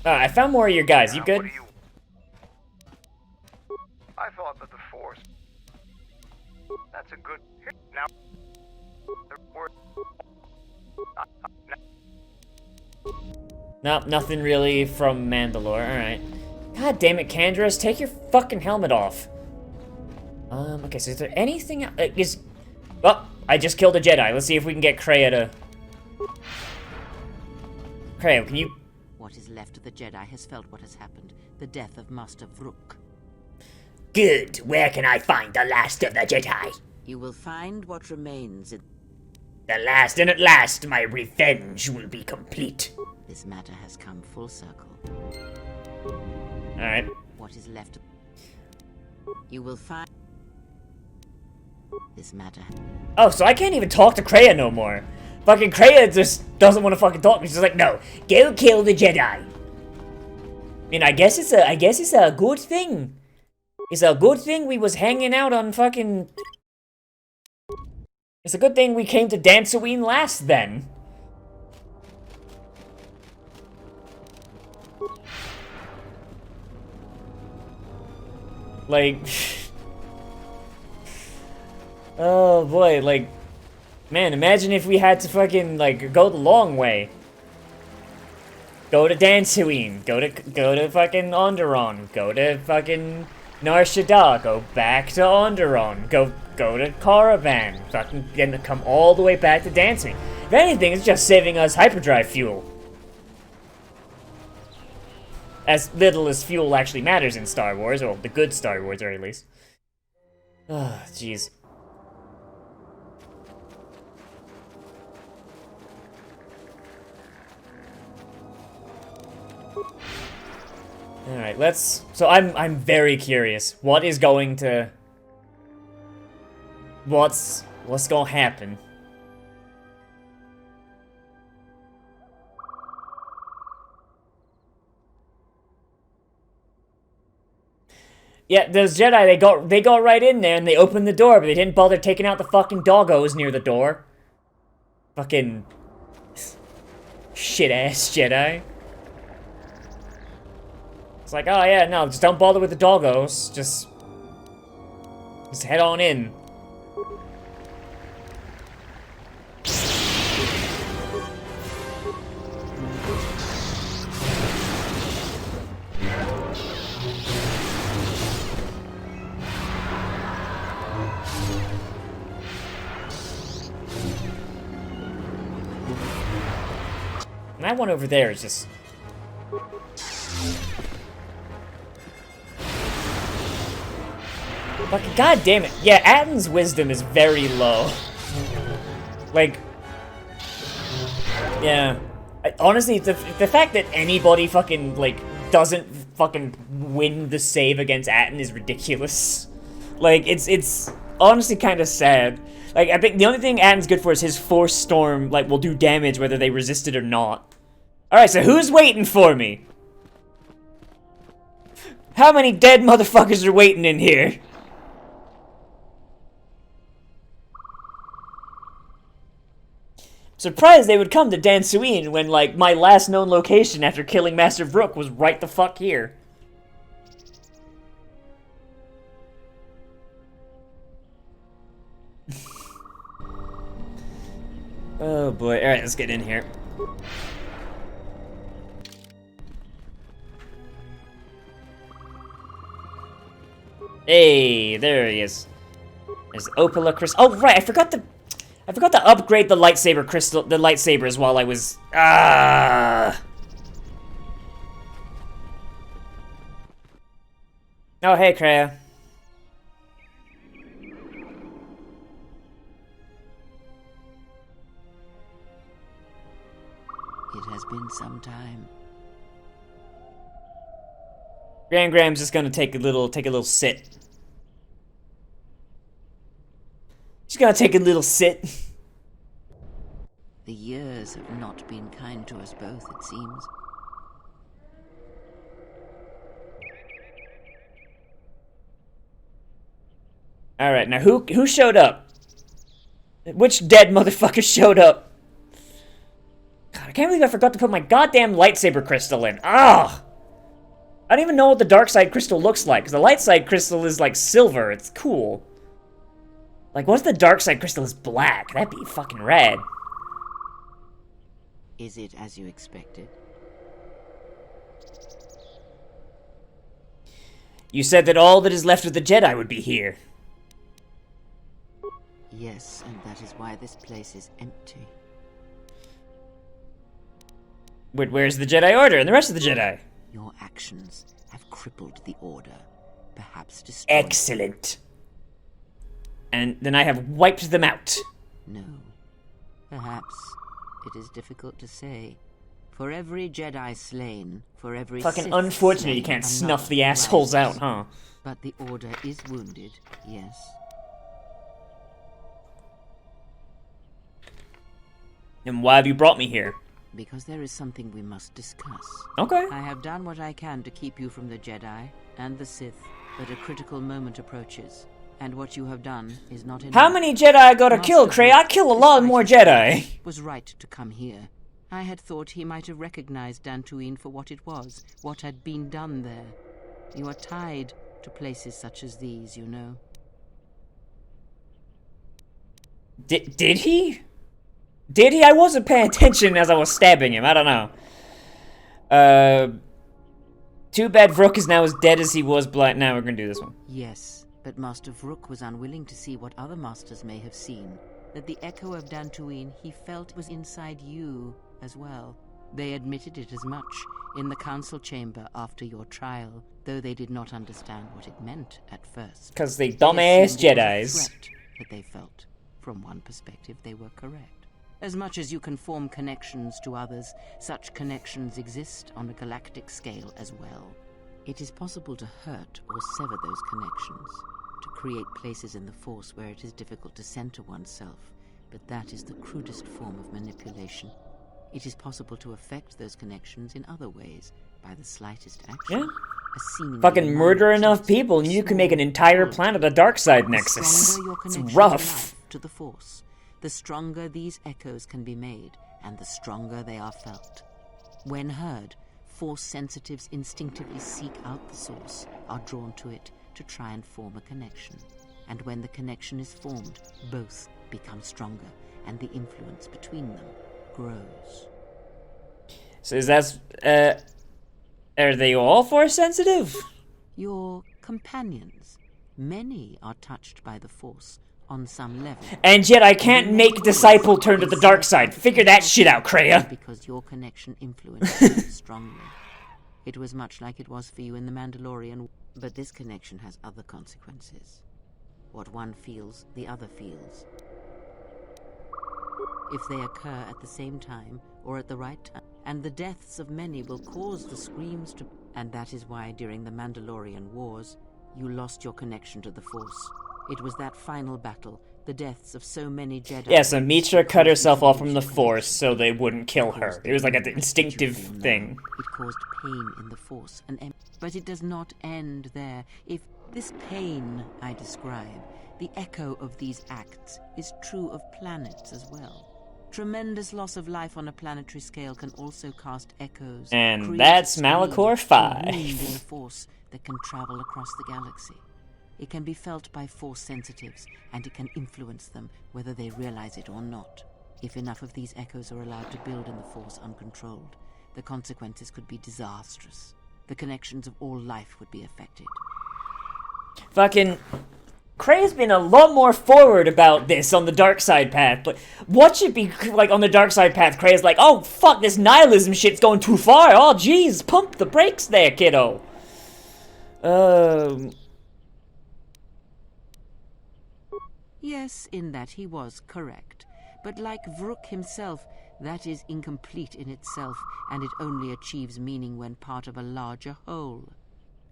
S1: I found more of your guys. You good?
S11: I thought that the Force. That's a good. Now.
S1: Nope, nothing really from Mandalore. Alright. God damn it, Candra's, take your fucking helmet off. Okay, so is there anything else? Oh, I just killed a Jedi. Let's see if we can get Kreia to... Kreia, can you...
S4: What is left of the Jedi has felt what has happened. The death of Master Vrook.
S12: Good. Where can I find the last of the Jedi?
S4: You will find what remains in...
S12: The last, and at last my revenge will be complete.
S4: This matter has come full circle.
S1: Alright.
S4: What is left of... You will find... This matter...
S1: Oh, so I can't even talk to Kreia no more. Fucking Kreia just doesn't want to fucking talk. She's just like, no, go kill the Jedi. I mean, I guess it's a good thing. It's a good thing we was hanging out on fucking... It's a good thing we came to Dantooine last, then. Like... Oh boy, like... Man, imagine if we had to fucking, like, go the long way. Go to Dantooine, go to fucking Onderon, go to fucking Nar Shaddaa, go back to Onderon, go to Caravan, fucking come all the way back to Dantooine. If anything, it's just saving us hyperdrive fuel. As little as fuel actually matters in Star Wars, or the good Star Wars, or at least. Ah, jeez. All right, let's. So I'm very curious. What is going to? What's gonna happen? Yeah, those Jedi, they got right in there and they opened the door, but they didn't bother taking out the fucking doggos near the door. Fucking shit ass Jedi. It's like, oh yeah, no, just don't bother with the doggos. Just head on in. And that one over there is just... Fucking god damn it. Yeah, Atton's wisdom is very low. Like... Yeah. Honestly, the fact that anybody fucking, like, doesn't fucking win the save against Atton is ridiculous. Like, it's honestly kind of sad. Like, I think the only thing Atton's good for is his Force Storm, like, will do damage whether they resist it or not. Alright, so who's waiting for me? How many dead motherfuckers are waiting in here? Surprised they would come to Dantooine when, like, my last known location after killing Master Vrook was right the fuck here. Oh boy, alright, let's get in here. Hey, there he is. There's Opala Crystal. Oh right, I forgot to upgrade the lightsaber crystal, the lightsabers while I was Oh hey, Kreia.
S4: It has been some time.
S1: Graham's just gonna take a little sit. She's gonna take a little sit.
S4: The years have not been kind to us both, it seems.
S1: Alright, now who showed up? Which dead motherfucker showed up? God, I can't believe I forgot to put my goddamn lightsaber crystal in. Ah! I don't even know what the dark side crystal looks like, because the light side crystal is like silver. It's cool. Like, what if the dark side crystal is black? That'd be fucking rad.
S4: Is it as you expected?
S1: You said that all that is left of the Jedi would be here.
S4: Yes, and that is why this place is empty.
S1: Where's the Jedi Order and the rest of the Jedi?
S4: Your actions have crippled the Order, perhaps destroyed.
S1: Excellent. And then I have wiped them out.
S4: No. Perhaps it is difficult to say. For every Jedi slain, for every
S1: fucking
S4: Sith
S1: unfortunate
S4: slain,
S1: you can't
S4: another
S1: snuff the assholes
S4: rises.
S1: out, huh?
S4: But the Order is wounded, yes.
S1: And why have you brought me here?
S4: Because there is something we must discuss.
S1: Okay.
S4: I have done what I can to keep you from the Jedi and the Sith, but a critical moment approaches, and what you have done is not enough.
S1: How many Jedi I gotta kill, Cray? I kill a lot more Jedi.
S4: Was right to come here. I had thought he might have recognized Dantooine for what it was, what had been done there. You are tied to places such as these, you know.
S1: Did he? Did he? I wasn't paying attention as I was stabbing him. I don't know. Too bad Vrook is now as dead as he was blind. Now we're gonna do this one.
S4: Yes, but Master Vrook was unwilling to see what other masters may have seen. That the echo of Dantooine he felt was inside you as well. They admitted it as much in the council chamber after your trial, though they did not understand what it meant at first.
S1: Because they dumbass Jedis.
S4: That they felt. From one perspective, they were correct. As much as you can form connections to others, such connections exist on a galactic scale as well. It is possible to hurt or sever those connections, to create places in the Force where it is difficult to center oneself, but that is the crudest form of manipulation. It is possible to affect those connections in other ways, by the slightest action.
S1: Yeah. Fucking murder enough people and you can make an entire planet a dark side nexus. It's rough.
S4: To the Force, the stronger these echoes can be made, and the stronger they are felt. When heard, Force sensitives instinctively seek out the source, are drawn to it to try and form a connection. And when the connection is formed, both become stronger, and the influence between them grows.
S1: So is that, are they all Force sensitive?
S4: Your companions, many are touched by the Force on some level.
S1: And yet I can't make Disciple turn to the dark side. Figure that shit out, Kreia.
S4: Because your connection influenced them strongly. It was much like it was for you in the Mandalorian, but this connection has other consequences. What one feels, the other feels. If they occur at the same time, or at the right time, and the deaths of many will cause the screams to... And that is why during the Mandalorian Wars, you lost your connection to the Force. It was that final battle, the deaths of so many Jedi...
S1: Yeah, so Mitra cut herself off from the Force so they wouldn't kill her. It was like an instinctive thing.
S4: It caused pain in the Force, but it does not end there. If this pain I describe, the echo of these acts, is true of planets as well. Tremendous loss of life on a planetary scale can also cast echoes.
S1: And that's Malachor 5.
S4: In the Force that can travel across the galaxy. It can be felt by Force sensitives, and it can influence them whether they realize it or not. If enough of these echoes are allowed to build in the Force uncontrolled, the consequences could be disastrous. The connections of all life would be affected.
S1: Fucking... Kray's been a lot more forward about this on the dark side path, but what should be, like, on the dark side path, Kray's like, oh, fuck, this nihilism shit's going too far, oh, jeez, pump the brakes there, kiddo.
S4: Yes, in that he was correct. But like Vrook himself, that is incomplete in itself, and it only achieves meaning when part of a larger whole.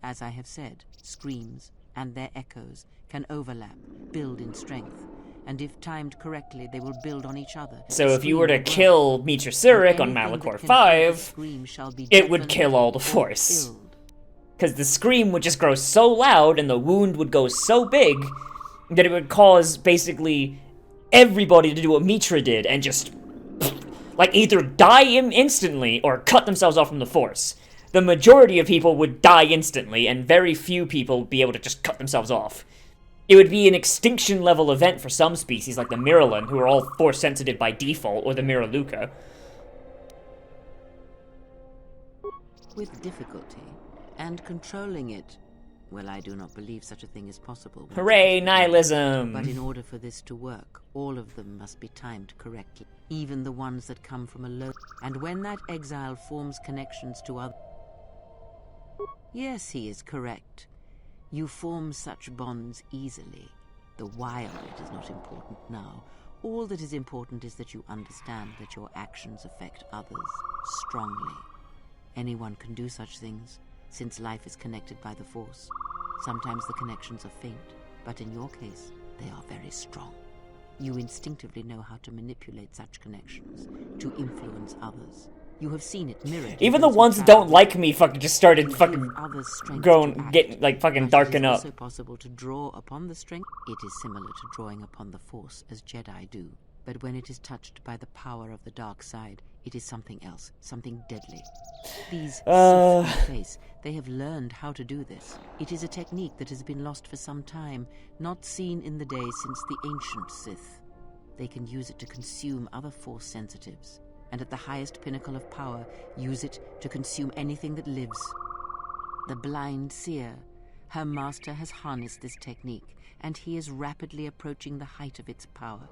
S4: As I have said, screams and their echoes can overlap, build in strength, and if timed correctly, they will build on each other.
S1: So if you were to kill Mitra Surik on Malachor 5, it would kill all the Force. Because the scream would just grow so loud and the wound would go so big that it would cause basically everybody to do what Mitra did and just, like, either die instantly or cut themselves off from the Force. The majority of people would die instantly, and very few people would be able to just cut themselves off. It would be an extinction-level event for some species, like the Miralin, who are all Force-sensitive by default, or the Miraluka.
S4: With difficulty, and controlling it, well, I do not believe such a thing is possible.
S1: Hooray, nihilism!
S4: But in order for this to work, all of them must be timed correctly, even the ones that come from a low... And when that exile forms connections to others... Yes, he is correct. You form such bonds easily. The why of it is not important now. All that is important is that you understand that your actions affect others strongly. Anyone can do such things, since life is connected by the Force. Sometimes the connections are faint, but in your case, they are very strong. You instinctively know how to manipulate such connections, to influence others. You have seen it mirrored.
S1: Even the ones that don't like me fucking just started fucking getting, like, fucking darken up.
S4: It is also possible to draw upon the strength. It is similar to drawing upon the Force as Jedi do. But when it is touched by the power of the dark side, it is something else, something deadly. These Sith in place, they have learned how to do this. It is a technique that has been lost for some time, not seen in the day since the ancient Sith. They can use it to consume other Force sensitives, and at the highest pinnacle of power, use it to consume anything that lives. The blind seer, her master has harnessed this technique, and he is rapidly approaching the height of its power.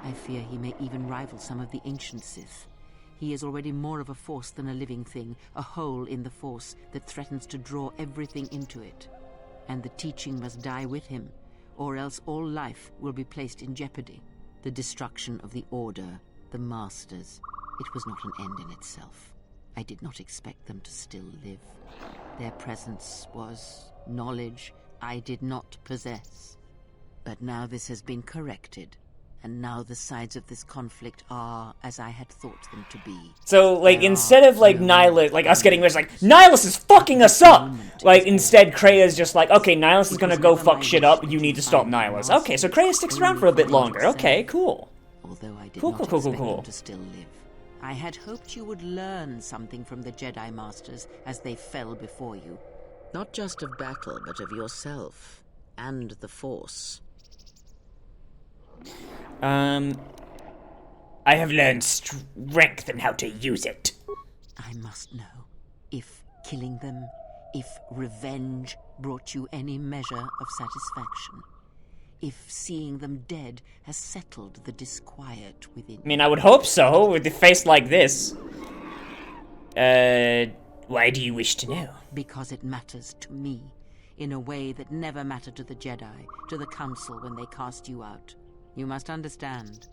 S4: I fear he may even rival some of the ancient Sith. He is already more of a force than a living thing, a hole in the Force that threatens to draw everything into it. And the teaching must die with him, or else all life will be placed in jeopardy. The destruction of the Order, the Masters, it was not an end in itself. I did not expect them to still live. Their presence was knowledge I did not possess. But now this has been corrected, and now the sides of this conflict are as I had thought them to be.
S1: So, like, instead of, like, Nihilus, like, us getting rich, like, Nihilus is fucking us up! Like, instead, Krea's just like, okay, Nihilus is gonna go fuck shit up, you need to stop Nihilus. Okay, so Krea sticks around for a bit longer. Okay, cool.
S4: Although I did
S1: Cool.
S4: not expect them to still live. I had hoped you would learn something from the Jedi Masters as they fell before you. Not just of battle, but of yourself, and the Force.
S12: I have learned strength and how to use it.
S4: I must know if killing them, if revenge brought you any measure of satisfaction. If seeing them dead has settled the disquiet within.
S1: I mean, I would hope so, with a face like this.
S12: Why do you wish to know?
S4: Because it matters to me, in a way that never mattered to the Jedi, to the Council when they cast you out. You must understand,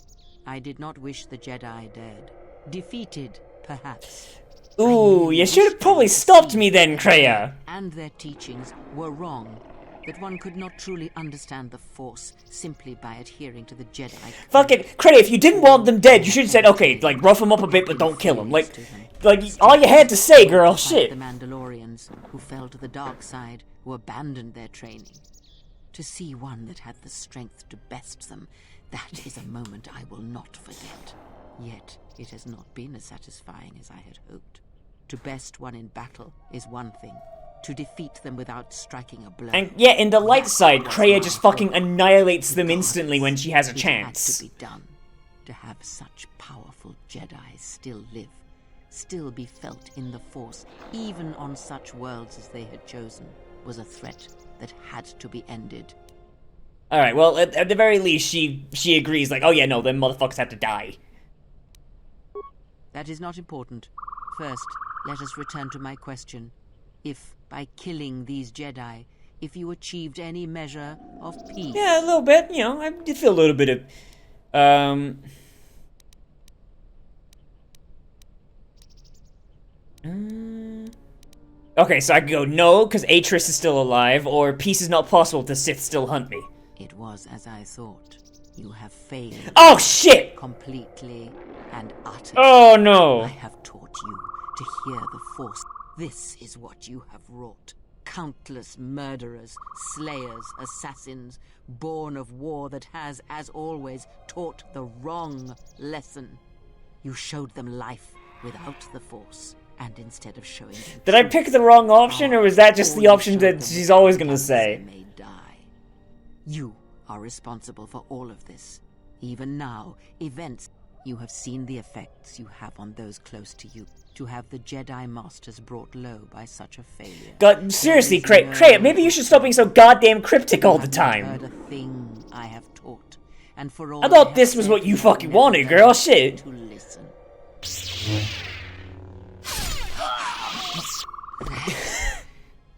S4: I did not wish the Jedi dead. Defeated, perhaps.
S1: Ooh, you should have probably stopped me then, Krea.
S4: And their teachings were wrong. That one could not truly understand the Force simply by adhering to the Jedi.
S1: Fucking Krea, if you didn't want them dead, you should have said, okay, like, rough them up a bit, but don't kill them. Like, all you had to say, girl, shit.
S4: The Mandalorians, who fell to the dark side, who abandoned their training. To see one that had the strength to best them, that is a moment I will not forget. Yet, it has not been as satisfying as I had hoped. To best one in battle is one thing. To defeat them without striking a blow.
S1: And yeah, in the light side, Krea just fucking annihilates them instantly when she has a chance.
S4: It had to be done. To have such powerful Jedi still live, still be felt in the Force, even on such worlds as they had chosen, was a threat that had to be ended.
S1: Alright, well, at the very least, she agrees, like, oh yeah, no, them motherfuckers have to die.
S4: That is not important. First, let us return to my question. If, by killing these Jedi, if you achieved any measure of peace...
S1: Yeah, a little bit, you know, I did feel a little bit of... Okay, so I can go no, because Atris is still alive, or peace is not possible, the Sith still hunt me.
S4: It was as I thought. You have failed.
S1: Oh, shit!
S4: Completely and utterly.
S1: Oh, no.
S4: I have taught you to hear the Force. This is what you have wrought. Countless murderers, slayers, assassins, born of war that has, as always, taught the wrong lesson. You showed them life without the Force, and instead of showing them...
S1: Did I pick the wrong option, or was that just the option that she's always gonna say?
S4: May die. You are responsible for all of this. Even now, events... You have seen the effects you have on those close to you. To have the Jedi Masters brought low by such a failure.
S1: God, seriously, Krea, maybe you should stop being so goddamn cryptic all the time.
S4: Heard a thing I have taught, and for all
S1: I thought this was what you fucking wanted, girl. Shit.
S4: To listen.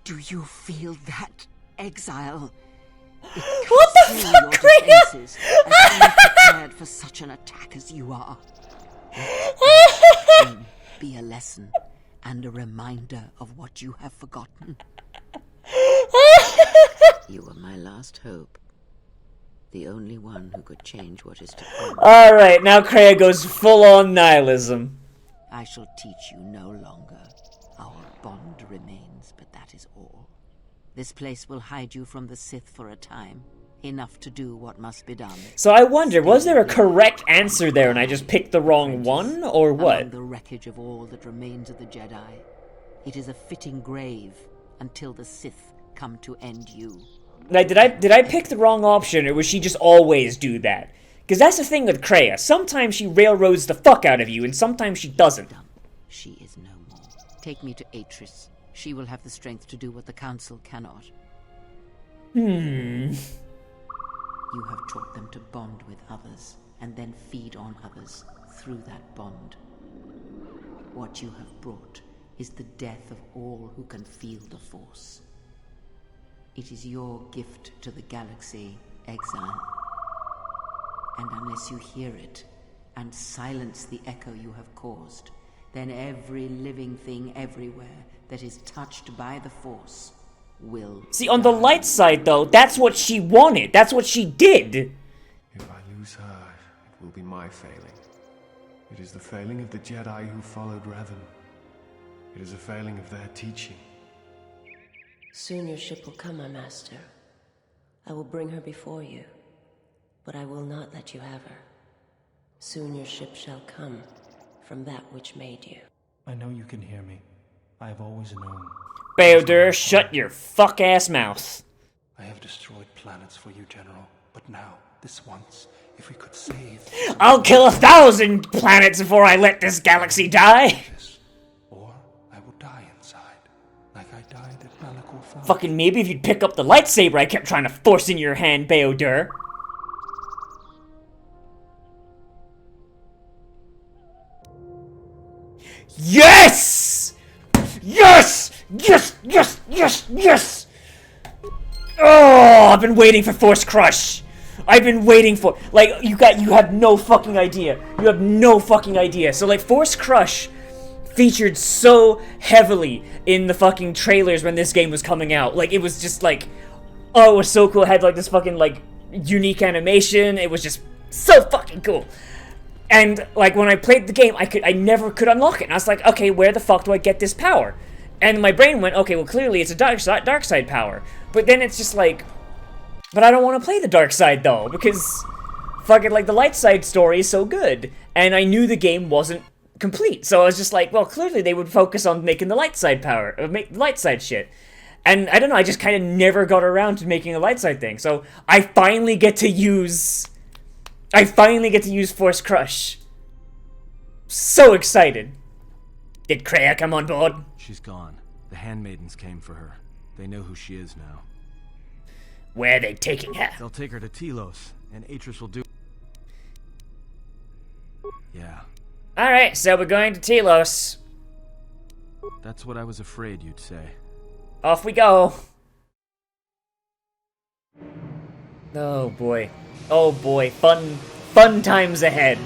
S4: Do you feel that, exile?
S1: What the fuck, Krea?
S4: Prepared for such an attack as you are. Be a lesson and a reminder of what you have forgotten. You were my last hope. The only one who could change what is to come.
S1: Alright, now Kreia goes full-on nihilism.
S4: I shall teach you no longer. Our bond remains, but that is all. This place will hide you from the Sith for a time. Enough to do what must be done.
S1: So I wonder, was there a correct answer there and I just picked the wrong one, or what?
S4: Among the wreckage of all that remains of the Jedi, it is a fitting grave until the Sith come to end you.
S1: Like, did I pick the wrong option, or was she just always do that? Because that's the thing with Kreia. Sometimes she railroads the fuck out of you, and sometimes she doesn't.
S4: She is no more. Take me to Atris. She will have the strength to do what the Council cannot. You have taught them to bond with others, and then feed on others through that bond. What you have brought is the death of all who can feel the Force. It is your gift to the galaxy, Exile. And unless you hear it, and silence the echo you have caused, then every living thing everywhere that is touched by the Force will...
S1: See, on the light side, though, that's what she wanted. That's what she did.
S13: If I lose her, it will be my failing. It is the failing of the Jedi who followed Revan. It is a failing of their teaching.
S14: Soon your ship will come, my master. I will bring her before you, but I will not let you have her. Soon your ship shall come from that which made you.
S13: I know you can hear me. I have always known.
S1: Bao-Dur, shut your fuck-ass mouth.
S13: I have destroyed planets for you, General, but now, this once, if we could save...
S1: I'll kill 1,000 planets before I let this galaxy die!
S13: Or I will die inside, like I died at Malachor 5.
S1: Fucking maybe if you'd pick up the lightsaber I kept trying to force in your hand, Bao-Dur. Yes! Yes! Yes! Yes! Yes! Yes! Oh, I've been waiting for Force Crush. I've been waiting for, like, you have no fucking idea. You have no fucking idea. So, like, Force Crush featured so heavily in the fucking trailers when this game was coming out. Like, it was just like, oh, it was so cool. It had, like, this fucking, like, unique animation. It was just so fucking cool. And, like, when I played the game, I never could unlock it. And I was like, okay, where the fuck do I get this power? And my brain went, okay, well, clearly it's a dark side power. But then it's just like, but I don't want to play the dark side, though, because fucking, like, the light side story is so good. And I knew the game wasn't complete. So I was just like, well, clearly they would focus on making the light side power, make the light side shit. And I don't know, I just kind of never got around to making a light side thing. So I finally get to use Force Crush. So excited. Did Kreia come on board?
S9: She's gone. The handmaidens came for her. They know who she is now.
S12: Where are they taking her?
S9: They'll take her to Telos, and Atris will do... Yeah.
S1: Alright, so we're going to Telos.
S9: That's what I was afraid you'd say.
S1: Off we go. Oh boy. Oh boy. Fun times ahead.